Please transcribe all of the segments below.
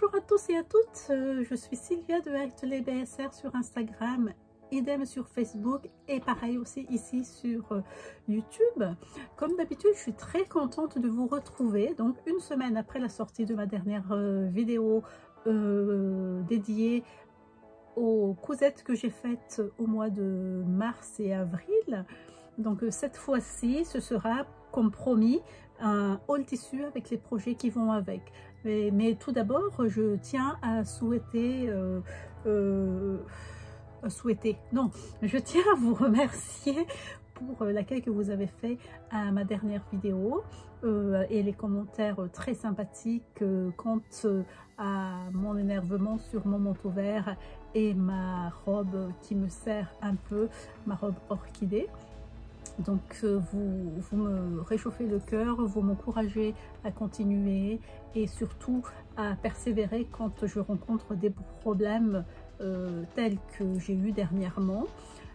Bonjour à tous et à toutes, je suis Sylvia de Atelier BSR sur Instagram, idem sur Facebook et pareil aussi ici sur YouTube. Comme d'habitude, je suis très contente de vous retrouver. Donc une semaine après la sortie de ma dernière vidéo dédiée aux cousettes que j'ai faites au mois de mars et avril. Donc cette fois-ci, ce sera comme promis un haul tissu avec les projets qui vont avec. Mais tout d'abord, je tiens à je tiens à vous remercier pour l'accueil que vous avez fait à ma dernière vidéo et les commentaires très sympathiques quant à mon énervement sur mon manteau vert et ma robe qui me sert un peu, ma robe orchidée. Donc vous me réchauffez le cœur, vous m'encouragez à continuer et surtout à persévérer quand je rencontre des problèmes tels que j'ai eu dernièrement.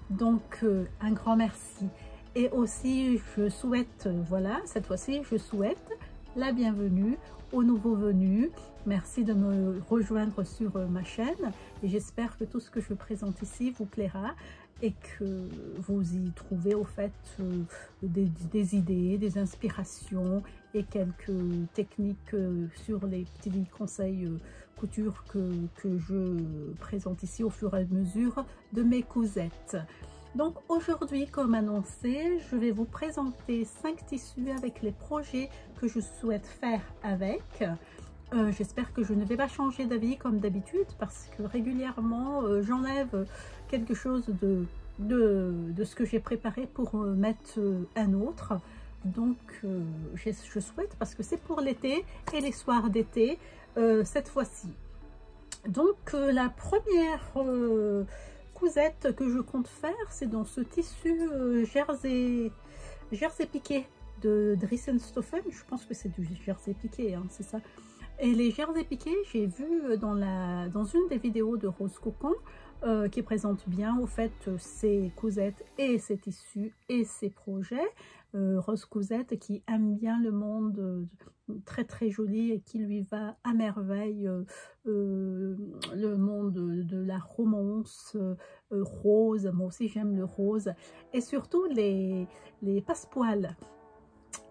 Donc un grand merci. Et aussi je souhaite, voilà, cette fois-ci je souhaite la bienvenue aux nouveaux venus. Merci de me rejoindre sur ma chaîne et j'espère que tout ce que je présente ici vous plaira et que vous y trouvez au fait des idées, des inspirations et quelques techniques sur les petits conseils couture que je présente ici au fur et à mesure de mes cousettes. Donc aujourd'hui, comme annoncé, je vais vous présenter 5 tissus avec les projets que je souhaite faire avec. J'espère que je ne vais pas changer d'avis comme d'habitude parce que régulièrement j'enlève quelque chose de ce que j'ai préparé pour mettre un autre. Donc je souhaite, parce que c'est pour l'été et les soirs d'été cette fois-ci. Donc la première cousette que je compte faire, c'est dans ce tissu jersey piqué de Drissenstoffen. Je pense que c'est du jersey piqué, hein, c'est ça. Et les jersey piqués, j'ai vu dans une des vidéos de Rose Cocon qui présente bien au fait ses cousettes et ses tissus et ses projets. Rose Cousette qui aime bien le monde très très joli et qui lui va à merveille le monde de la romance rose. Moi aussi j'aime le rose et surtout les passepoils.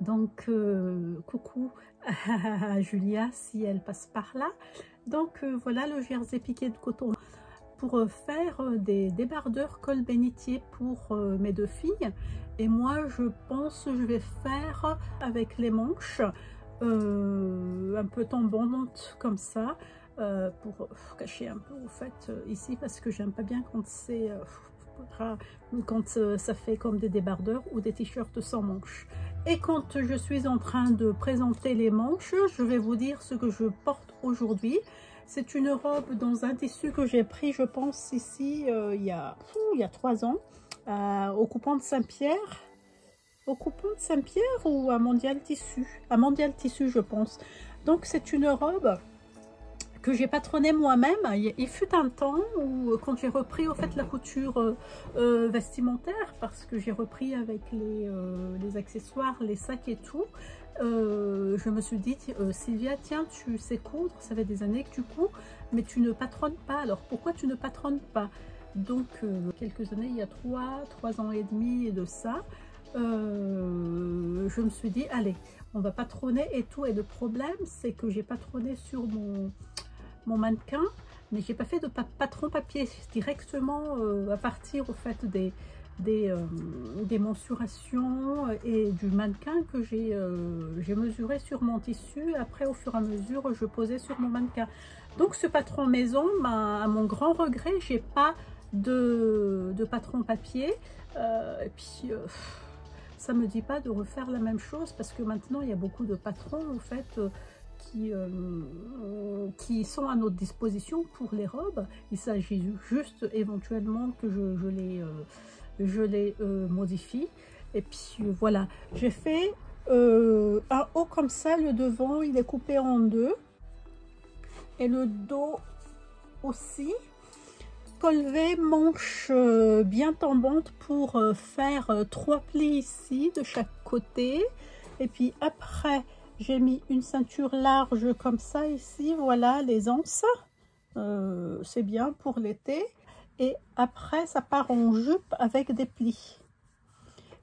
Donc coucou à Julia si elle passe par là. Donc voilà le jersey piqué de coton pour faire des débardeurs col bénitier pour mes deux filles. Et moi je pense que je vais faire avec les manches un peu tombantes comme ça pour cacher un peu au fait ici parce que j'aime pas bien quand c'est ça fait comme des débardeurs ou des t-shirts sans manches. Et quand je suis en train de présenter les manches, je vais vous dire ce que je porte aujourd'hui. C'est une robe dans un tissu que j'ai pris, je pense, ici il y a 3 ans, au coupant de Saint-Pierre. Au coupant de Saint-Pierre ou à Mondial Tissu? À Mondial Tissu, je pense. Donc c'est une robe que j'ai patronnée moi-même. Il fut un temps où, quand j'ai repris au fait la couture vestimentaire, parce que j'ai repris avec les accessoires, les sacs et tout, je me suis dit Sylvia, tiens, tu sais coudre, ça fait des années que tu couds, mais tu ne patronnes pas, alors pourquoi tu ne patronnes pas? Donc quelques années, il y a 3 ans et demi de ça, je me suis dit allez, on va patronner et tout. Et le problème c'est que j'ai patronné sur mon mannequin, mais j'ai pas fait de patron papier directement à partir au fait des mensurations et du mannequin que j'ai mesuré sur mon tissu. Après au fur et à mesure je posais sur mon mannequin. Donc ce patron maison, à mon grand regret, j'ai pas de patron papier et puis ça me dit pas de refaire la même chose parce que maintenant il y a beaucoup de patrons au fait qui sont à notre disposition pour les robes. Il s'agit juste éventuellement que je les modifie. Et puis voilà, j'ai fait un haut comme ça, le devant il est coupé en deux et le dos aussi. Col V, manche bien tombante pour faire 3 plis ici de chaque côté, et puis après J'ai mis une ceinture large comme ça ici, voilà les anses. C'est bien pour l'été. Et après, ça part en jupe avec des plis.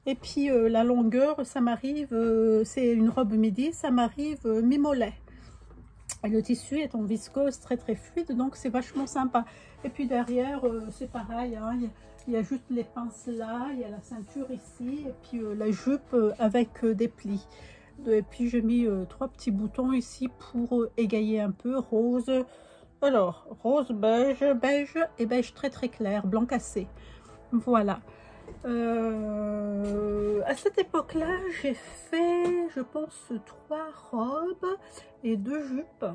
Et puis la longueur, ça m'arrive, c'est une robe midi, ça m'arrive mi-mollet. Et le tissu est en viscose très très fluide, donc c'est vachement sympa. Et puis derrière, c'est pareil, hein, il y a juste les pinces là, il y a la ceinture ici, et puis la jupe avec des plis. Et puis j'ai mis 3 petits boutons ici pour égayer un peu, rose. Alors, rose, beige, beige et beige très très clair, blanc cassé. Voilà. À cette époque-là, j'ai fait, je pense, 3 robes et 2 jupes.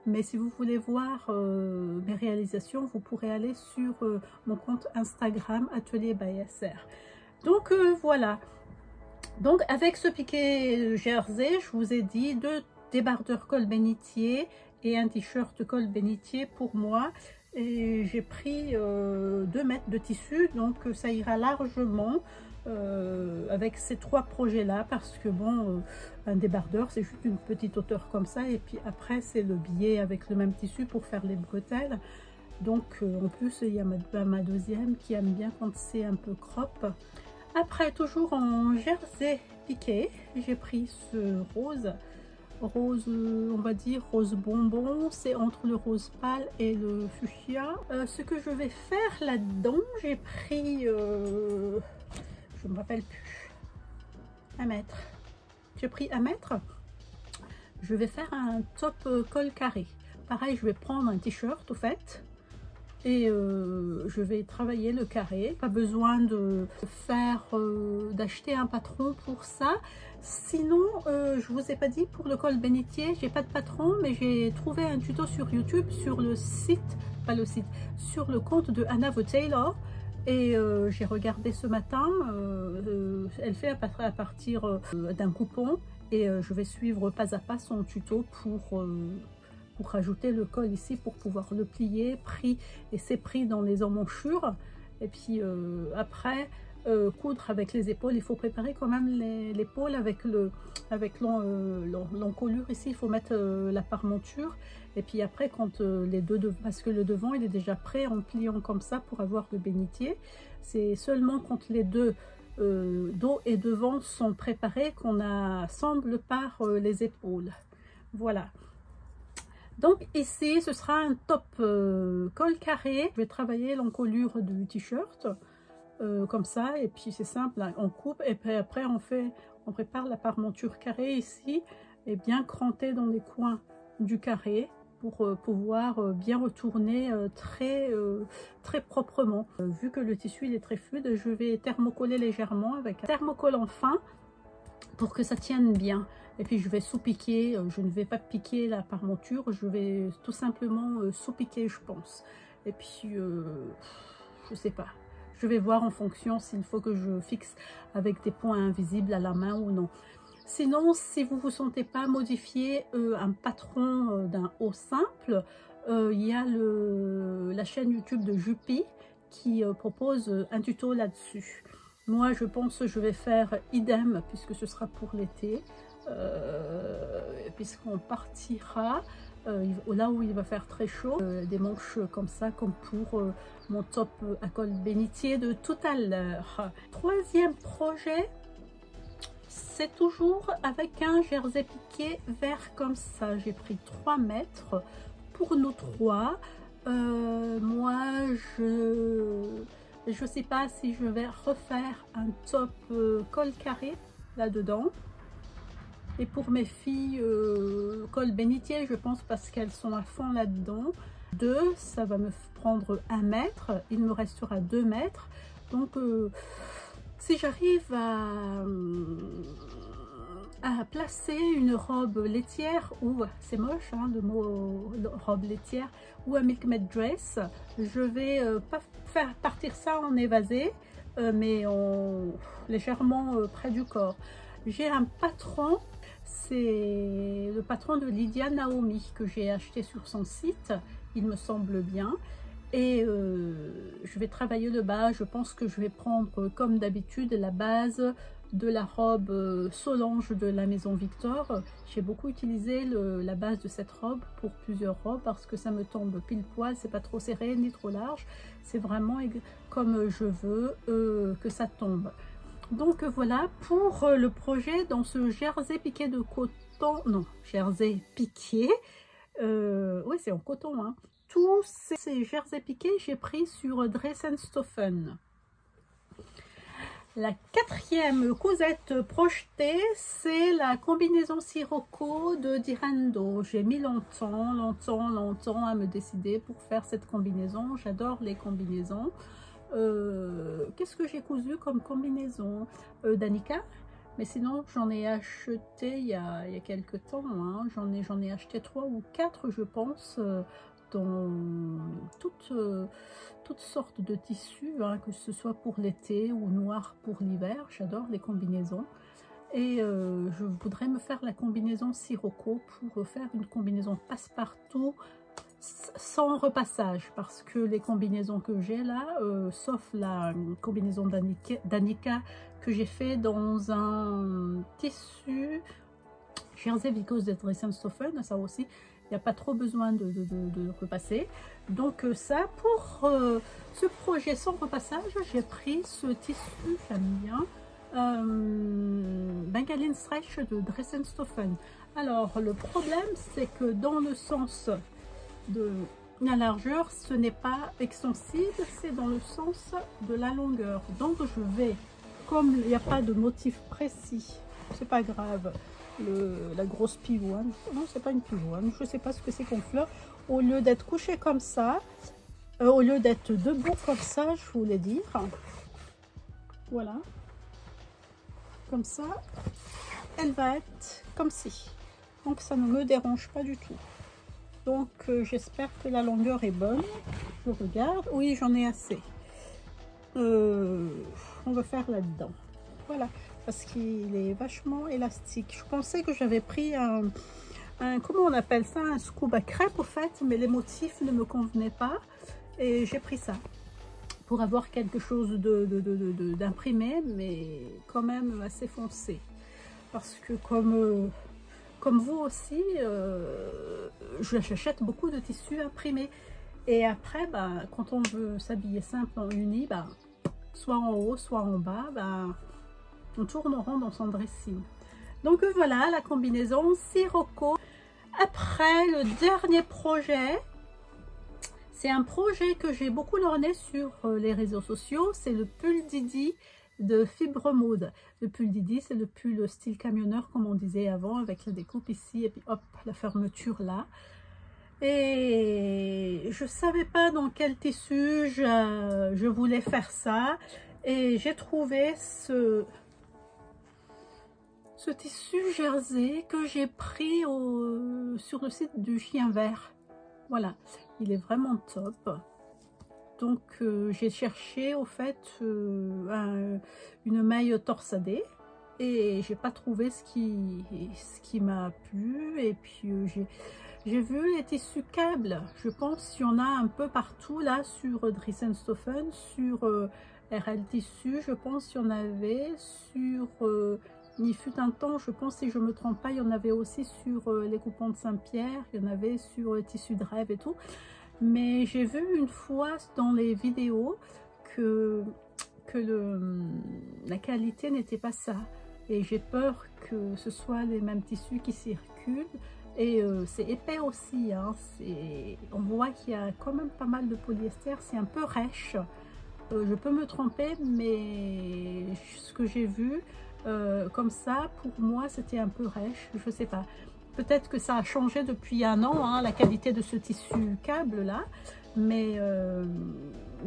Mais si vous voulez voir mes réalisations, vous pourrez aller sur mon compte Instagram Atelier by SR. Donc voilà. Donc avec ce piqué jersey, je vous ai dit 2 débardeurs col bénitier et un t-shirt col bénitier pour moi. Et j'ai pris 2 mètres de tissu, donc ça ira largement avec ces 3 projets là, parce que bon, un débardeur c'est juste une petite hauteur comme ça, et puis après c'est le biais avec le même tissu pour faire les bretelles. Donc en plus il y a ma deuxième qui aime bien quand c'est un peu crop. Après, toujours en jersey piqué, j'ai pris ce rose, on va dire rose bonbon, c'est entre le rose pâle et le fuchsia. Ce que je vais faire là-dedans, j'ai pris, je me rappelle plus, 1 mètre. J'ai pris 1 mètre. Je vais faire un top col carré. Pareil, je vais prendre un t-shirt au fait. Et je vais travailler le carré. Pas besoin de faire d'acheter un patron pour ça. Sinon, je vous ai pas dit, pour le col bénitier, j'ai pas de patron, mais j'ai trouvé un tuto sur YouTube sur le site, pas le site, sur le compte de Anna the Tailor. Et j'ai regardé ce matin, elle fait à partir d'un coupon, et je vais suivre pas à pas son tuto pour rajouter le col ici, pour pouvoir le plier, pris, et c'est pris dans les emmanchures. Et puis après coudre avec les épaules. Il faut préparer quand même l'épaule avec l'encolure ici. Il faut mettre la parmenture, et puis après quand les deux, parce que le devant il est déjà prêt en pliant comme ça pour avoir le bénitier. C'est seulement quand les deux dos et devant sont préparés qu'on assemble par les épaules. Voilà. Donc ici, ce sera un top col carré. Je vais travailler l'encolure du t-shirt comme ça, et puis c'est simple, hein, on coupe, et puis après on prépare la parmenture carrée ici, et bien cranter dans les coins du carré pour pouvoir bien retourner très proprement. Vu que le tissu il est très fluide, je vais thermocoller légèrement avec un thermocollant fin pour que ça tienne bien. Et puis je vais sous-piquer, je ne vais pas piquer la parmenture, je vais tout simplement sous-piquer, je pense. Et puis je sais pas, je vais voir en fonction s'il faut que je fixe avec des points invisibles à la main ou non. Sinon, si vous ne vous sentez pas modifier un patron d'un haut simple, il y a la chaîne YouTube de Jupi qui propose un tuto là-dessus. Moi, je pense que je vais faire idem, puisque ce sera pour l'été, puisqu'on partira là où il va faire très chaud, des manches comme ça, comme pour mon top à col bénitier de tout à l'heure. Troisième projet, c'est toujours avec un jersey piqué vert comme ça. J'ai pris 3 mètres pour nous 3. Moi, je sais pas si je vais refaire un top col carré là-dedans. Et pour mes filles, col bénitier, je pense, parce qu'elles sont à fond là-dedans. 2, ça va me prendre 1 mètre. Il me restera 2 mètres. Donc, si j'arrive à placer une robe laitière, ou c'est moche hein, le mot robe laitière, ou un milkmaid dress, je vais pas faire partir ça en évasé, mais légèrement près du corps. J'ai un patron, c'est le patron de Lydia Naomi que j'ai acheté sur son site, il me semble bien. Et je vais travailler le bas. Je pense que je vais prendre comme d'habitude la base de la robe Solange de la maison Victor. J'ai beaucoup utilisé la base de cette robe pour plusieurs robes parce que ça me tombe pile poil, c'est pas trop serré ni trop large, c'est vraiment comme je veux que ça tombe. Donc voilà pour le projet dans ce jersey piqué de coton, non, jersey piqué, oui c'est en coton, hein. Tous ces jerseys piqués j'ai pris sur Dressenstoffen. La quatrième causette projetée, c'est la combinaison Sirocco de Direndo. J'ai mis longtemps à me décider pour faire cette combinaison. J'adore les combinaisons. Qu'est-ce que j'ai cousu comme combinaison? Danica, mais sinon j'en ai acheté il y a quelques temps, hein. J'en ai acheté 3 ou 4 je pense, dans toutes sortes de tissus, hein, que ce soit pour l'été ou noir pour l'hiver. J'adore les combinaisons et je voudrais me faire la combinaison Sirocco pour faire une combinaison passe-partout sans repassage, parce que les combinaisons que j'ai là, sauf la combinaison Danica que j'ai fait dans un tissu jersey viscose de Dressenstoffen, ça aussi il n'y a pas trop besoin de repasser. Donc ça, pour ce projet sans repassage, j'ai pris ce tissu, j'aime bien, Bengaline Stretch de Dressenstoffen. Alors le problème c'est que dans le sens de la largeur, ce n'est pas extensible, c'est dans le sens de la longueur. Donc je vais, comme il n'y a pas de motif précis, c'est pas grave, la grosse pivoine, non c'est pas une pivoine, je sais pas ce que c'est qu'on fleur, au lieu d'être couché comme ça, au lieu d'être debout comme ça, je voulais dire, voilà, comme ça, elle va être comme ci, donc ça ne me dérange pas du tout. Donc j'espère que la longueur est bonne. Je regarde, oui j'en ai assez. On va faire là-dedans, voilà, parce qu'il est vachement élastique. Je pensais que j'avais pris un comment on appelle ça, un scoop à crêpe au fait, mais les motifs ne me convenaient pas et j'ai pris ça pour avoir quelque chose d'imprimé, mais quand même assez foncé, parce que comme vous aussi, j'achète beaucoup de tissus imprimés. Et après, bah, quand on veut s'habiller simple en uni, bah, soit en haut, soit en bas, bah, on tourne en rond dans son dressing. Donc voilà la combinaison Sirocco. Après, le dernier projet, c'est un projet que j'ai beaucoup lorgné sur les réseaux sociaux. C'est le pull Didi de Fibre Mode. Le pull Didi, c'est le pull style camionneur comme on disait avant, avec la découpe ici et puis hop, la fermeture là. Et je savais pas dans quel tissu je voulais faire ça, et j'ai trouvé ce tissu jersey que j'ai pris sur le site du Chien Vert. Voilà, il est vraiment top. Donc j'ai cherché au fait une maille torsadée et j'ai pas trouvé ce qui m'a plu. Et puis j'ai vu les tissus câbles. Je pense qu'il y en a un peu partout là sur Dressenstoffen, sur RL Tissu. Je pense qu'il y en avait sur il fut un temps, je pense, si je me trompe pas, il y en avait aussi sur les coupons de Saint-Pierre, il y en avait sur le tissu de rêve et tout. Mais j'ai vu une fois dans les vidéos que la qualité n'était pas ça. Et j'ai peur que ce soit les mêmes tissus qui circulent. Et c'est épais aussi, hein. On voit qu'il y a quand même pas mal de polyester, c'est un peu rêche. Je peux me tromper, mais ce que j'ai vu, comme ça, pour moi, c'était un peu rêche, je sais pas. Peut-être que ça a changé depuis un an, hein, la qualité de ce tissu câble là, mais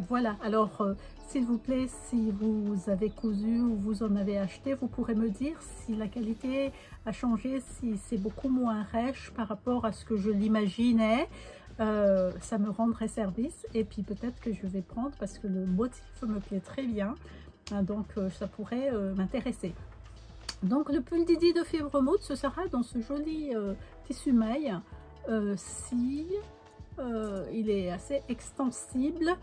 voilà. Alors s'il vous plaît, si vous avez cousu ou vous en avez acheté, vous pourrez me dire si la qualité a changé, si c'est beaucoup moins rêche par rapport à ce que je l'imaginais. Ça me rendrait service, et puis peut-être que je vais prendre parce que le motif me plaît très bien, hein, donc ça pourrait m'intéresser. Donc le pull Didi de Fibre Mode, ce sera dans ce joli tissu maille scie Il est assez extensible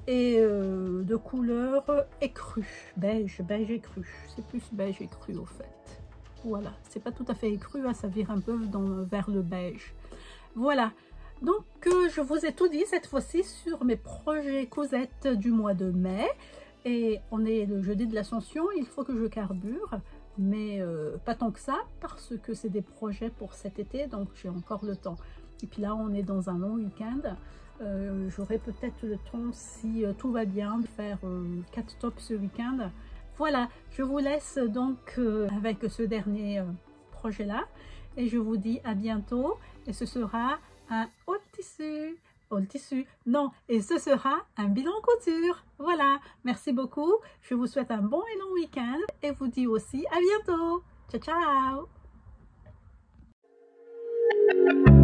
et de couleur écrue, beige écru. C'est plus beige écru au fait. Voilà, c'est pas tout à fait écru, hein, ça vire un peu vers le beige. Voilà, donc je vous ai tout dit cette fois-ci sur mes projets Cosette du mois de mai. Et on est le jeudi de l'Ascension, il faut que je carbure, mais pas tant que ça, parce que c'est des projets pour cet été, donc j'ai encore le temps. Et puis là, on est dans un long week-end. J'aurai peut-être le temps, si tout va bien, de faire 4 tops ce week-end. Voilà, je vous laisse donc avec ce dernier projet-là. Et je vous dis à bientôt. Et ce sera un haut tissu. Non, et ce sera un bilan couture. Voilà, merci beaucoup. Je vous souhaite un bon et long week-end. Et vous dis aussi à bientôt. Ciao, ciao.